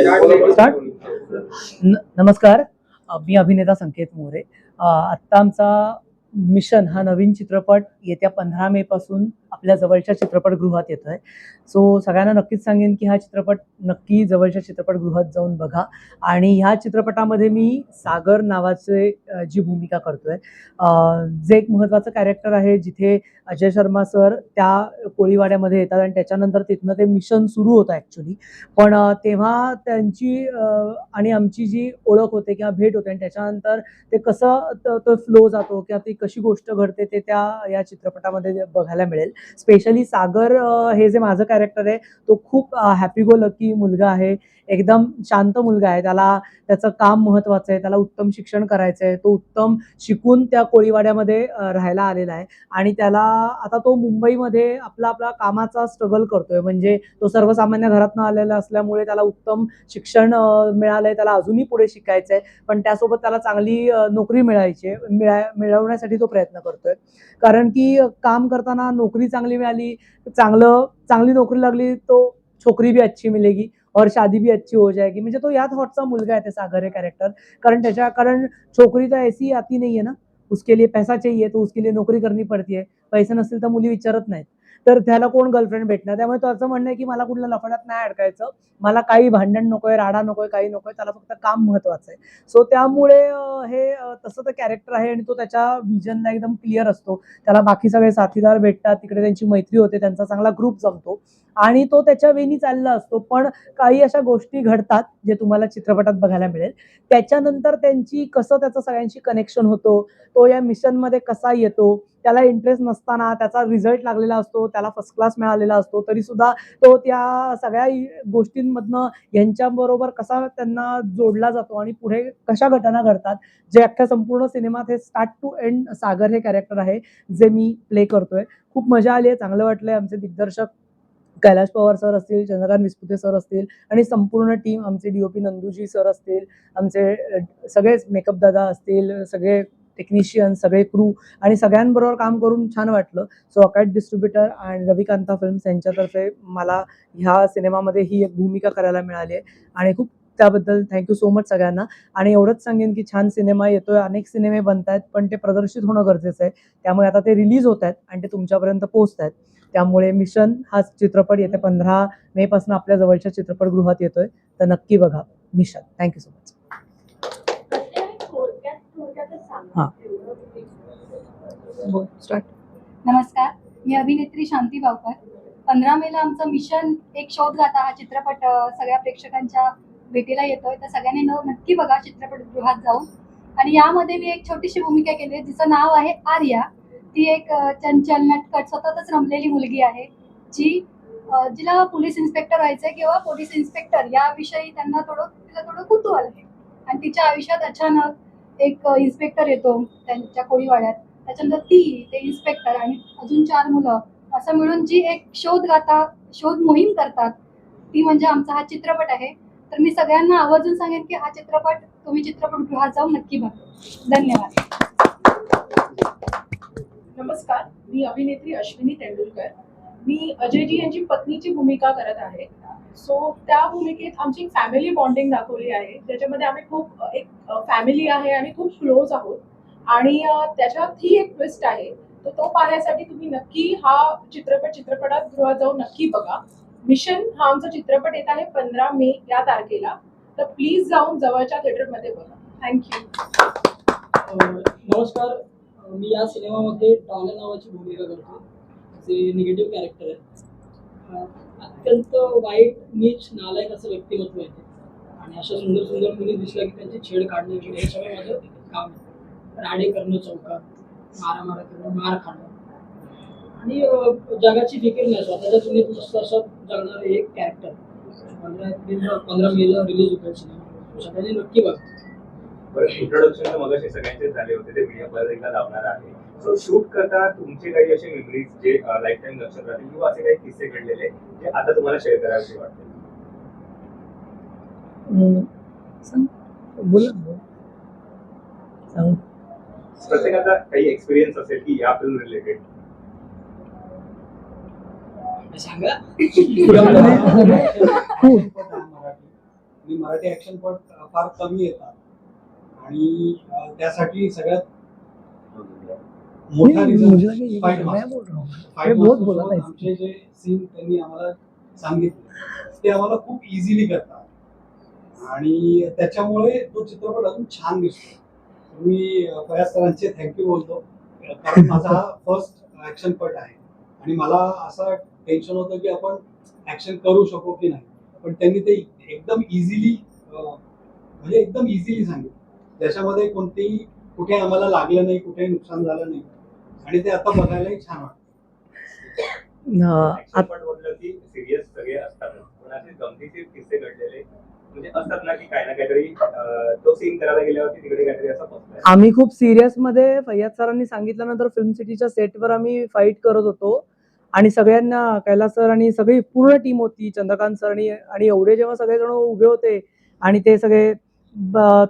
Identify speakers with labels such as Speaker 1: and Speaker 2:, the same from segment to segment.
Speaker 1: नमस्कार, मी अभिनेता संकेत मोरे. आत्ता आमचा मिशन हा नवीन चित्रपट येत्या 15 मे पासून आपल्या जवळच्या चित्रपटगृहात येतोय. सो सगळ्यांना नक्कीच सांगेन की हा चित्रपट नक्की जवळच्या चित्रपटगृहात जाऊन बघा. आणि ह्या चित्रपटामध्ये मी सागर नावाचे जी भूमिका करतोय, जे एक महत्त्वाचं कॅरेक्टर आहे, जिथे अजय शर्मा सर त्या कोळीवाड्यामध्ये येतात आणि त्याच्यानंतर तिथनं ते मिशन सुरू होतं ॲक्च्युली. पण तेव्हा त्यांची आणि आमची जी ओळख होते किंवा भेट होते आणि त्याच्यानंतर ते कसं तो फ्लो जातो किंवा ती कशी गोष्ट घडते ते या चित्रपटामध्ये बघायला मिळेल. स्पेशली सागर हे जे माझं कॅरेक्टर आहे, तो खूप हॅपी गो लकी मुलगा आहे. एकदम शांत मुलगा आहे. त्याला त्याचं काम महत्त्वाचं आहे. त्याला उत्तम शिक्षण करायचं आहे. तो उत्तम शिकून त्या कोळीवाड्यामध्ये राहायला आलेला आहे आणि त्याला आता तो मुंबईमध्ये आपला आपला कामाचा स्ट्रगल करतोय. म्हणजे तो सर्वसामान्य घरातनं आलेला असल्यामुळे त्याला उत्तम शिक्षण मिळालंय. त्याला अजूनही पुढे शिकायचंय, पण त्यासोबत त्याला चांगली नोकरी मिळवण्यासाठी तो प्रयत्न करतोय. कारण की काम करताना नोकरी चांगली मिळाली, चांगली नोकरी लागली तो छोकरी भी अच्छी मिलेगी और शादी भी अच्छी हो जाएगी. म्हणजे तो या थॉटचा मुलगा आहे ते सागर हे कॅरेक्टर. कारण छोकरी तो ऐसी आती नहीं है ना, उसके लिए पैसा चाहिए तो उसके लिए नोकरी करनी पड़ती है. पैसे नसतील तर मुली विचारत नाहीत. तर त्याला कोण गर्लफ्रेंड भेटणार. त्यामुळे तो असं म्हणणं आहे की मला कुठल्या लफड्यात नाही अडकायचं, मला काही भांडण नकोय, राडा नकोय, काही नकोय, त्याला फक्त काम महत्वाचं आहे. सो त्यामुळे हे तसं तर कॅरेक्टर आहे आणि तो त्याच्या व्हिजनला एकदम क्लिअर असतो. त्याला बाकी सगळे साथीदार भेटतात, तिकडे त्यांची मैत्री होते, त्यांचा चांगला ग्रुप जमतो आणि तो त्याच्या वेनी चालला असतो. पण काही अशा गोष्टी घडतात जे तुम्हाला चित्रपटात बघायला मिळेल. त्याच्यानंतर त्यांची कसं त्याचं सगळ्यांशी कनेक्शन होतो, तो या मिशनमध्ये कसा येतो, त्याला इंटरेस्ट नसताना त्याचा रिझल्ट लागलेला असतो, त्याला फर्स्ट क्लास मिळालेला असतो, तरी सुद्धा तो त्या सगळ्या गोष्टींमधनं यांच्याबरोबर कसा त्यांना जोडला जातो आणि पुढे कशा घटना घडतात, जे अख्ख्या संपूर्ण सिनेमात हे स्टार्ट टू एंड सागर हे कॅरेक्टर आहे जे मी प्ले करतोय. खूप मजा आली आहे, चांगलं वाटलंय. आमचे दिग्दर्शक कैलाश पवार सर असतील, चंद्रकांत विस्पुते सर असतील आणि संपूर्ण टीम, आमचे DOP नंदूजी सर असतील, आमचे सगळेच मेकअप दादा असतील, सगळे टेक्निशियन, सगळे क्रू आणि सगळ्यांबरोबर काम करून छान वाटलं. सो अकाट डिस्ट्रीब्युटर आणि रविकांता फिल्म्स यांच्यातर्फे मला ह्या सिनेमामध्ये ही एक भूमिका करायला मिळाली आहे आणि खूप त्याबद्दल थँक्यू सो मच सगळ्यांना. आणि एवढंच सांगेन की छान सिनेमा येतोय, अनेक सिनेमे बनतायत, पण ते प्रदर्शित होणं गरजेचं आहे. त्यामुळे आता ते रिलीज होत आहेत आणि ते तुमच्यापर्यंत पोहोचतायत. त्यामुळे मिशन हा चित्रपट येत्या 15 मे पासून आपल्या जवळच्या चित्रपटगृहात येतोय, तर नक्की बघा मिशन. Thank you so much. हां, स्टार्ट.
Speaker 2: नमस्कार, मी अभिनेत्री शांती बावकर. 15 मेला आमचा मिशन एक शोध गाथा हा चित्रपट सगळ्या प्रेक्षकांच्या भेटीला येतोय, तर सगळ्यांनी नक्की बघा चित्रपटगृहात जाऊन. आणि यामध्ये मी एक छोटीशी भूमिका केली आहे, जिचं नाव आहे आर्या. ती एक चंचल, नटखट, स्वतःच रमलेली मुलगी आहे, जिला पोलीस इन्स्पेक्टर व्हायचंय किंवा पोलीस इन्स्पेक्टर याविषयी तिला थोडं कुतूहल आहे. आणि तिच्या आयुष्यात अचानक एक इन्स्पेक्टर येतो त्यांच्या कोळीवाड्यात. त्याच्यानंतर ते इन्स्पेक्टर आणि अजून 4 मुलं असं मिळून जी एक शोध मोहीम करतात, ती म्हणजे आमचा हा चित्रपट आहे. तर मी सगळ्यांना आवर्जून सांगेन की हा चित्रपट तुम्ही चित्रपटगृहात जाऊन नक्की बघा. धन्यवाद.
Speaker 3: नमस्कार, मी अभिनेत्री अश्विनी तेंडुलकर. मी अजयजी यांची पत्नीची भूमिका करत आहे. सो त्या भूमिकेत आमची फॅमिली बॉन्डिंग दाखवली आहे, ज्याच्यामध्ये आम्ही खूप एक फॅमिली आहे आणि खूप क्लोज आहोत. आणि त्याच्यात ही एक ट्विस्ट आहे, तर तो पाहण्यासाठी तुम्ही नक्की हा चित्रपटात गृहात जाऊन नक्की बघा. मिशन हा आमचा चित्रपट येत आहे 15 मे या तारखेला, तर प्लीज जाऊन जवळच्या थिएटरमध्ये बघा. थँक्यू.
Speaker 4: नमस्कार, मी या सिनेमामध्ये टॉने नावाची भूमिका करतो, जे निगेटिव्ह कॅरेक्टर आहे. अत्यंत वाईट, नीच, नालायक असं व्यक्तिमत्व आहे आणि अशा सुंदर सुंदर मुली दिसल्या की त्यांची छेड काढणे वगैरे हे सगळं माझं काम आहे. राडे करणं चौकात, मारामारा करणं, मार खाणं आणि जगाची फिकीर नाही, स्वतःच्या तुलनेत मस्त असं जगणारं एक कॅरेक्टर. 15 मेला रिलीज होतं सिनेमा, सगळ्यांनी नक्की बघा.
Speaker 5: बरं, इंट्रोडक्शन मगाशी सगळ्यांचेच झाले होते, ते मीडिया परत एकदा लावणार आहे. सो शूट करता तुमचे काही असे मेमरीज जे लाईफ टाईम लक्षात राहतील किंवा असे काही किस्से घडलेले जे आता तुम्हाला शेअर करायचे वाटते? प्रत्येकाचा काही एक्सपिरियन्स असेल की या फिल्म रिलेटेड
Speaker 4: सांगा.
Speaker 6: आणि मराठी ॲक्शन फार कमी येतात आणि त्यासाठी सगळ्यात मोठा
Speaker 1: मुझे
Speaker 6: रिझन
Speaker 1: लगा ये
Speaker 6: फाईट
Speaker 1: मैं
Speaker 6: मास्टर.
Speaker 1: बोल रहा हूँ
Speaker 6: फाईट
Speaker 1: मैं बहुत
Speaker 6: मास्टर
Speaker 1: बोला था
Speaker 6: सोबत आमचे जे सीन त्यांनी आम्हाला सांगितले ते आम्हाला खूप इझिली करतात आणि त्याच्यामुळे तो चित्रपट अजून छान दिसतो. मी फयाज सरांचे थँक्यू बोलतो, कारण माझा हा फर्स्ट ॲक्शन पट आहे आणि मला असं टेन्शन होतं की आपण ॲक्शन करू शकू की नाही, पण त्यांनी ते एकदम इझिली म्हणजे एकदम इझिली सांगितलं. त्याच्यामध्ये कोणतेही कुठे आम्हाला लागलं नाही, कुठेही नुकसान झालं नाही आणि ते आता बघायलाही छान वाटतं.
Speaker 5: Action पण बोललं की सिरियस सगळे असतात, पण असे गमतीशीर किस्से घडलेले म्हणजे असतात ना की काही ना काहीतरी तो सीन करायला गेल्यावरती तिकडे काहीतरी असं फसलंय.
Speaker 1: आम्ही खूप सिरियस मध्ये फैयाद सरांनी सांगितल्यानंतर फिल्म सिटीच्या सेटवर आम्ही फाईट करत होतो आणि सगळ्यांना कैलास सर आणि सगळी पूर्ण टीम होती, चंद्रकांत सर आणि एवढे जेव्हा सगळेजण उभे होते आणि ते सगळे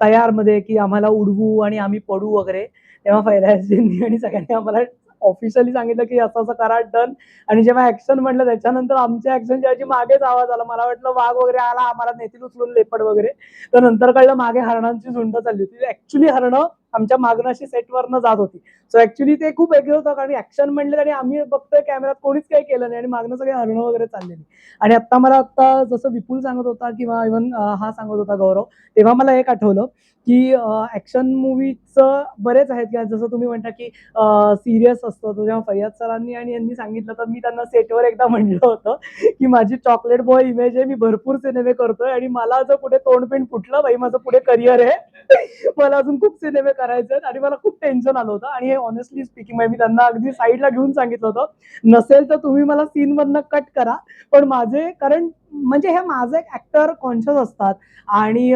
Speaker 1: तयार मध्ये की आम्हाला उडवू आणि आम्ही पडू वगैरे, तेव्हा फैयाजजींनी आणि सगळ्यांनी आम्हाला ऑफिशियली सांगितलं की असं असं करा, डन. आणि जेव्हा ऍक्शन म्हटलं त्याच्यानंतर आमच्या ऍक्शनच्या ऐवजी मागेच आवाज आला. मला वाटलं वाघ वगैरे आला, आम्हाला नेतील उचलून लेपड वगैरे. तर नंतर कळलं मागे हरणांची झुंड चालली होती. ऍक्च्युली हरणं आमच्या मागणाशी सेटवरनं जात होती. सो ऍक्च्युली ते खूप वेगळं होतं, कारण ऍक्शन म्हणलं आणि आम्ही बघतोय कॅमेऱ्यात कोणीच काही केलं नाही आणि मागणं सगळे हरणं वगैरे चाललेली. आणि आता जसं विपुल सांगत होता किंवा इव्हन हा सांगत होता गौरव, तेव्हा मला एक आठवलं की ऍक्शन मूवीचं बरेच आहेत की जसं तुम्ही म्हणता की सिरियस असतं. तर जेव्हा फैयाद सरांनी आणि यांनी सांगितलं तर मी त्यांना सेटवर एकदा म्हणलं होतं की माझी चॉकलेट बॉय इमेज आहे, मी भरपूर सिनेमे करतोय आणि मला जर कुठे तोंडपिंड फुटलं बाई, माझं पुढे करिअर आहे, मला अजून खूप सिनेमे करायचे आहेत आणि मला खूप टेन्शन आलं होतं. आणि हे ऑनेस्टली स्पीकिंग मी त्यांना अगदी साईडला घेऊन सांगितलं होतं, नसेल तर तुम्ही मला सीन मधनं कट करा, पण माझे कारण म्हणजे हे माझं एक ऍक्टर कॉन्शियस असतात आणि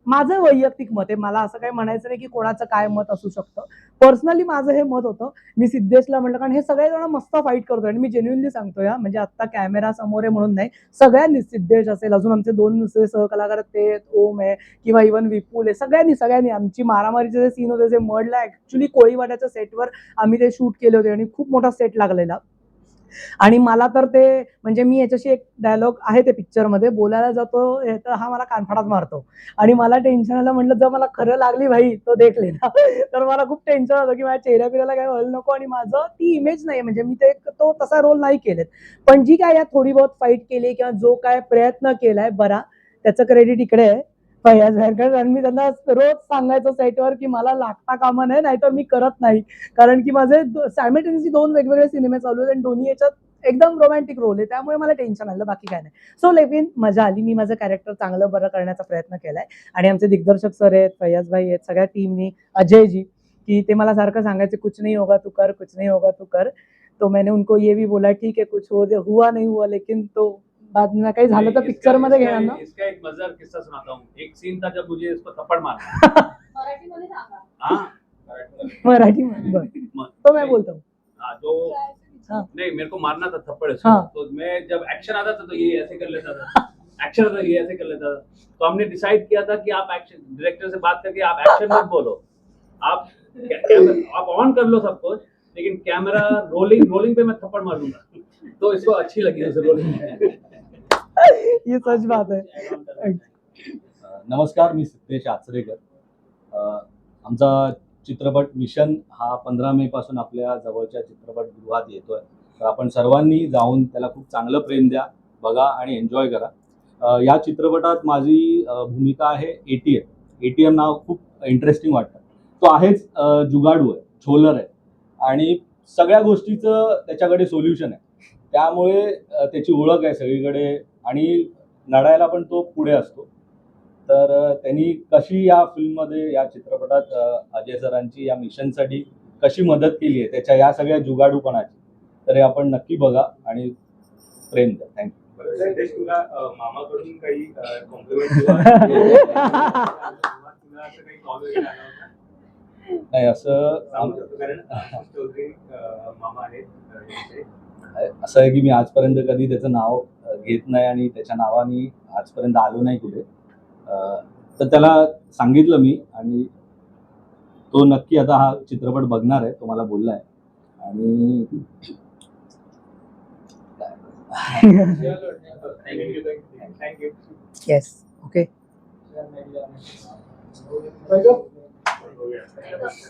Speaker 1: माझं वैयक्तिक मत आहे. मला असं काही म्हणायचं नाही की कोणाचं काय मत असू शकतं. पर्सनली माझं हे मत होतं. मी सिद्धेशला म्हटलं, कारण हे सगळेजण मस्त फाईट करतोय आणि मी जेन्युइनली सांगतोय हा, म्हणजे आता कॅमेरा समोर आहे म्हणून नाही, सगळ्यांनी, सिद्धेश असेल, अजून आमचे 2 दुसरे सहकलाकार आहेत ते ओम आहे किंवा इव्हन विपुल आहे, सगळ्यांनी आमची मारामारीचे जे सीन होते, जे मडला ऍक्च्युली कोळीवाड्याच्या सेटवर आम्ही ते शूट केले होते आणि खूप मोठा सेट लागलेला. आणि मला तर ते म्हणजे मी याच्याशी एक डायलॉग आहे ते पिक्चरमध्ये बोलायला जातो तर हा मला कानफाडात मारतो आणि मला टेन्शन आलं. म्हटलं जर मला खरं लागली भाई तो देख लेना. तर मला खूप टेन्शन होतं की माझ्या चेहऱ्या बिऱ्याला काय व्हायला नको आणि माझं ती इमेज नाही, म्हणजे मी तो तसा रोल नाही केलेत. पण जी काय या थोडी बहुत फाईट केली किंवा जो काय प्रयत्न केलाय बरा, त्याचं क्रेडिट इकडे आहे फैयाज भाईंकडे. आणि मी त्यांना रोज सांगायचं सेटवर की मला लागता कामा नाही, नाहीतर मी करत नाही, कारण की माझे सायमल्टेनियसली 2 वेगवेगळे सिनेमे चालू आहेत आणि दोन्ही याच्यात एकदम रोमॅन्टिक रोल आहे, त्यामुळे मला टेन्शन आलं, बाकी काय नाही. सो लेकिन मजा आली. मी माझं कॅरेक्टर चांगलं बरं करण्याचा प्रयत्न केलाय आणि आमचे दिग्दर्शक सर आहेत, फैयाज भाई आहेत, सगळ्या टीमनी, अजयजी, की ते मला सारखं सांगायचे कुछ नहीं होगा तू कर, कुछ नहीं होगा तू कर. तो मैंने उनको ये भी बोला ठीक है कुछ हुआ नहीं हुआ, लेकिन तो बाद में काही झालं तर पिक्चर मध्ये घेणार ना.
Speaker 7: इसका एक मजेदार किस्सा सुनाता हूँ. एक सीन था जब मुझे इसको थप्पड़ मारा.
Speaker 2: मराठीमध्ये सांगा.
Speaker 7: हाँ
Speaker 1: मराठी बरं, तो मैं बोलता हूँ.
Speaker 7: हाँ, जो
Speaker 1: हाँ.
Speaker 7: नहीं, मेरे को मारना था थप्पड़ इसको.
Speaker 1: हाँ.
Speaker 7: तो मैं जब एक्शन आता था तो ये ऐसे कर लेता था, एक्शन आता ये ऐसे कर लेता था. तो हमने डिसाइड किया था कि आप एक्शन डायरेक्टर से बात करके आप एक्शन मत बोलो, आप आप ऑन कर लो सब कुछ, लेकिन कैमरा रोलिंग पे मैं थप्पड़ मार दूंगा. तो इसको अच्छी लगी उसे रोलिंग.
Speaker 1: ये सच बात है.
Speaker 8: नमस्कार, मी सिद्धेश आचरेकर. आमचा चित्रपट मिशन हा 15 मे पासून आपल्या जवळच्या चित्रपटगृहात येतोय. तर आपण सर्वांनी जाऊन त्याला खूप चांगलं प्रेम द्या, बघा आणि एन्जॉय करा. या चित्रपटात माझी भूमिका आहे ATM. ATM नाव खूप इंटरेस्टिंग वाटतं. तो आहेच जुगाडू आहे, छोलर आहे आणि सगळ्या गोष्टीचं त्याच्याकडे सोल्युशन आहे. त्यामुळे त्याची ओळख आहे सगळीकडे आणि लढायला पण तो पुढे असतो. तर त्यांनी कशी या फिल्ममध्ये, या चित्रपटात अजय सरांची या मिशनसाठी कशी मदत केली आहे त्याच्या या सगळ्या जुगाडूपणाची, तर हे आपण नक्की बघा आणि प्रेम द्या. थँक्यू.
Speaker 5: सिद्धेश, तुला मामाकडून काही कॉम्प्लिमेंट तुला असं काही कॉल वगैरे आला होता?
Speaker 8: नाही, असं
Speaker 5: सांगू शकतो, कारण चौधरी मामा आहेत यांचे.
Speaker 8: असं आहे की मी आजपर्यंत कधी त्याचं नाव घेत नाही आणि त्याच्या नावाने आजपर्यंत आलो नाही कुठे. तर त्याला सांगितलं मी आणि तो नक्की आता हा चित्रपट बघणार आहे, तो मला बोलला आहे. आणि
Speaker 5: थँक्यू.
Speaker 1: Yes, okay.
Speaker 4: छान आयडिया
Speaker 6: Wake up.
Speaker 5: बघूया.